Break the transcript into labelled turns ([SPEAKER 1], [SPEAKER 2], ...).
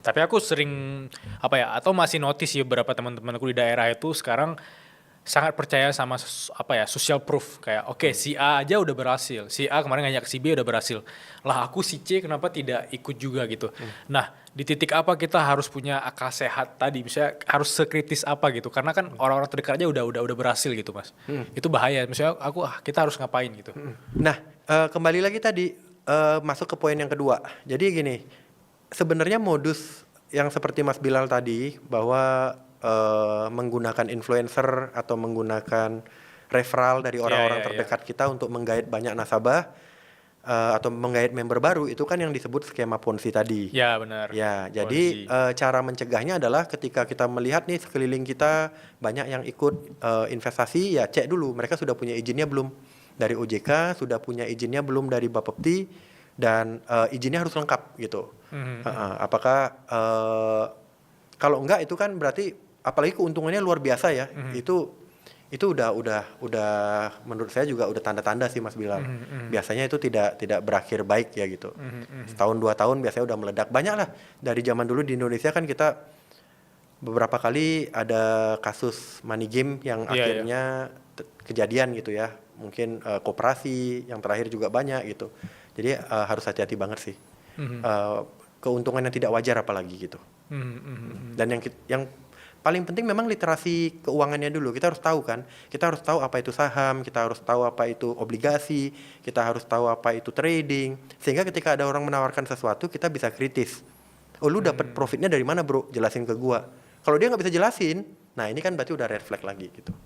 [SPEAKER 1] Tapi aku sering, apa ya, atau masih notice ya beberapa teman-temanku di daerah itu sekarang sangat percaya sama apa ya, social proof. Kayak oke, si A aja udah berhasil, si A kemarin ngajak si B udah berhasil. Lah aku si C kenapa tidak ikut juga gitu. Nah, di titik apa kita harus punya akal sehat tadi, misalnya harus sekritis apa gitu. Karena kan orang-orang terdekat aja udah berhasil gitu, Mas. Itu bahaya. Misalnya kita harus ngapain gitu.
[SPEAKER 2] Nah, kembali lagi tadi, masuk ke poin yang kedua. Jadi gini, sebenarnya modus yang seperti Mas Bilal tadi, bahwa menggunakan influencer atau menggunakan referral dari orang-orang terdekat kita untuk menggait banyak nasabah, atau menggait member baru, itu kan yang disebut skema Ponzi tadi.
[SPEAKER 1] Ya benar.
[SPEAKER 2] Ya, jadi cara mencegahnya adalah ketika kita melihat nih sekeliling kita banyak yang ikut investasi, ya cek dulu mereka sudah punya izinnya belum dari OJK, sudah punya izinnya belum dari Bapepti, dan izinnya harus lengkap gitu. Apakah kalau enggak itu kan berarti apalagi keuntungannya luar biasa ya. Itu udah menurut saya juga udah tanda-tanda sih Mas Bilal. Biasanya itu tidak berakhir baik ya gitu. Setahun 2 tahun biasanya udah meledak. Banyak lah dari zaman dulu di Indonesia kan kita beberapa kali ada kasus money game yang akhirnya kejadian gitu ya. Mungkin koperasi yang terakhir juga banyak gitu. Jadi harus hati-hati banget sih. Keuntungan yang tidak wajar apalagi gitu. Dan yang paling penting memang literasi keuangannya dulu. Kita harus tahu kan, kita harus tahu apa itu saham, kita harus tahu apa itu obligasi, kita harus tahu apa itu trading. Sehingga ketika ada orang menawarkan sesuatu, kita bisa kritis. Oh lu dapat profitnya dari mana bro? Jelasin ke gua. Kalau dia nggak bisa jelasin, nah ini kan berarti udah red flag lagi gitu.